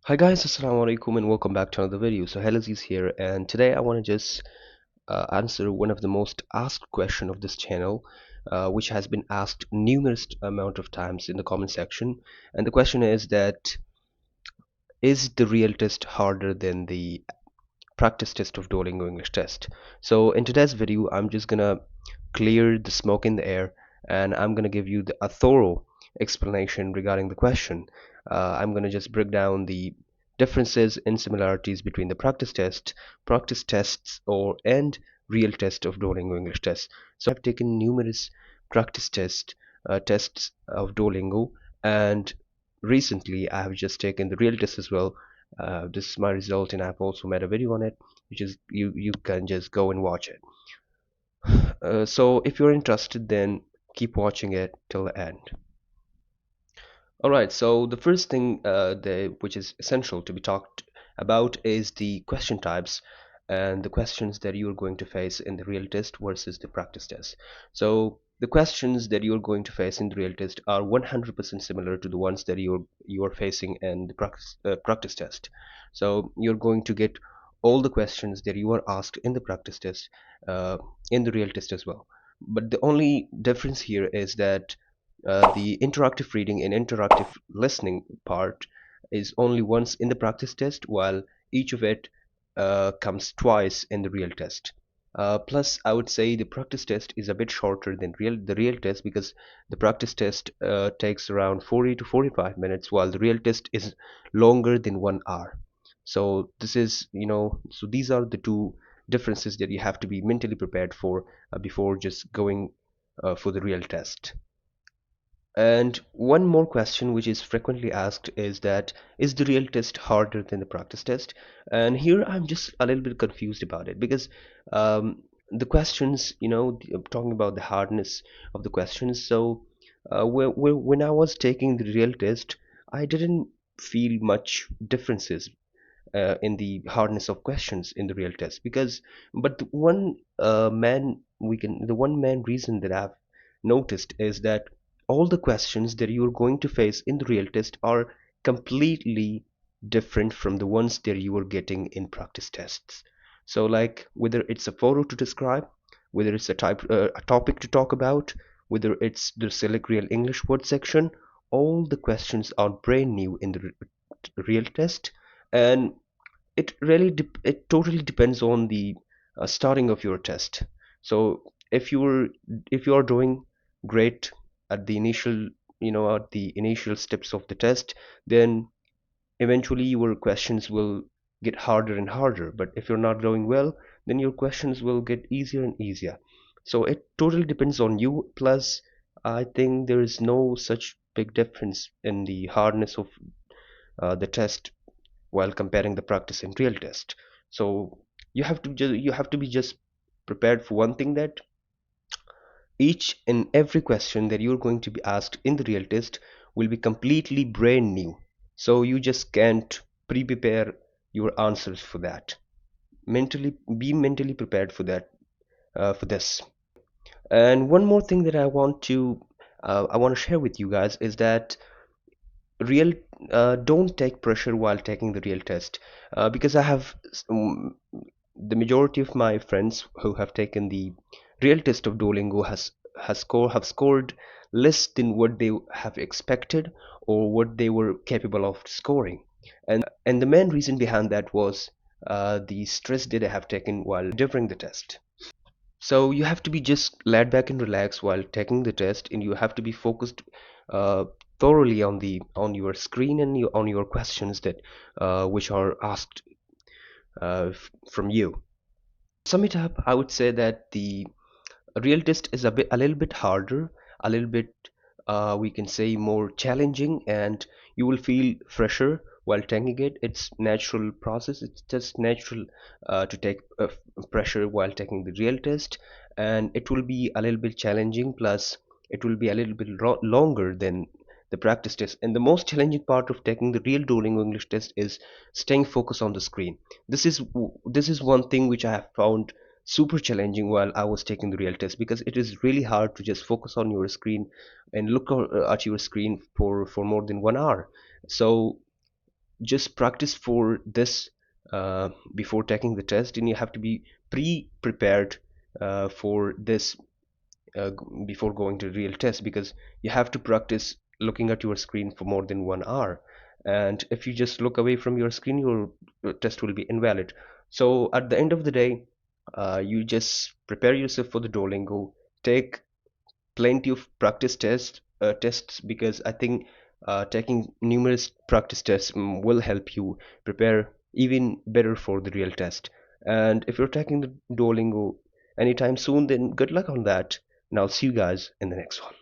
Hi guys, assalamu alaikum and welcome back to another video. So Aziz here, and today I want to just answer one of the most asked question of this channel, which has been asked numerous amount of times in the comment section. And the question is that is the real test harder than the practice test of Duolingo English test? So in today's video, I'm just gonna clear the smoke in the air, and I'm gonna give you a thorough explanation regarding the question. I'm gonna just break down the differences and similarities between the practice tests, and real test of Duolingo English test. So I've taken numerous practice tests of Duolingo, and recently I have just taken the real test as well. This is my result, and I've also made a video on it, which is you can just go and watch it. So if you're interested, then keep watching it till the end. All right, so the first thing which is essential to be talked about is the question types and the questions that you're going to face in the real test versus the practice test. So the questions that you're going to face in the real test are 100% similar to the ones that you're facing in the practice test. So you're going to get all the questions that you are asked in the practice test in the real test as well. But the only difference here is that the interactive reading and interactive listening part is only once in the practice test, while each of it comes twice in the real test. Plus, I would say the practice test is a bit shorter than the real test, because the practice test takes around 40 to 45 minutes, while the real test is longer than 1 hour. So so these are the two differences that you have to be mentally prepared for before just going for the real test. And one more question which is frequently asked is that is the real test harder than the practice test? And here I'm just a little bit confused about it, because the questions, talking about the hardness of the questions. So when I was taking the real test, I didn't feel much differences in the hardness of questions in the real test, because but the one main reason that I've noticed is that all the questions that you're going to face in the real test are completely different from the ones that you are getting in practice tests. So like whether it's a photo to describe, whether it's a topic to talk about, whether it's the select real English word section, all the questions are brand new in the real test. And it totally depends on the starting of your test. So if you are doing great at the initial at the initial steps of the test, then eventually your questions will get harder and harder. But if you're not doing well, then your questions will get easier and easier. So it totally depends on you. Plus, I think there is no such big difference in the hardness of the test while comparing the practice and real test. So you have to be just prepared for one thing, that each and every question that you're going to be asked in the real test will be completely brand new. So you just can't pre-prepare your answers for that. Mentally prepared for that, for this. And one more thing that I want to share with you guys is that real don't take pressure while taking the real test, because the majority of my friends who have taken the real test of Duolingo have scored less than what they have expected or what they were capable of scoring. And the main reason behind that was the stress that they have taken while delivering the test. So you have to be just laid back and relaxed while taking the test, and you have to be focused uh, thoroughly on the on your screen and on your questions that which are asked from you. Sum it up, I would say that the real test is a little bit harder, a little bit we can say more challenging, and you will feel fresher while taking it. It's natural process. It's just natural to take pressure while taking the real test, and it will be a little bit challenging. Plus, it will be a little bit longer than the practice test. And the most challenging part of taking the real Duolingo English test is staying focused on the screen. This is one thing which I have found super challenging while I was taking the real test, because it is really hard to just focus on your screen and look at your screen for more than 1 hour. So just practice for this before taking the test, and you have to be pre-prepared for this before going to real test, because you have to practice looking at your screen for more than 1 hour. And if you just look away from your screen, your test will be invalid. So at the end of the day, you just prepare yourself for the Duolingo, take plenty of practice tests, because I think taking numerous practice tests will help you prepare even better for the real test. And if you're taking the Duolingo anytime soon, then good luck on that, and I'll see you guys in the next one.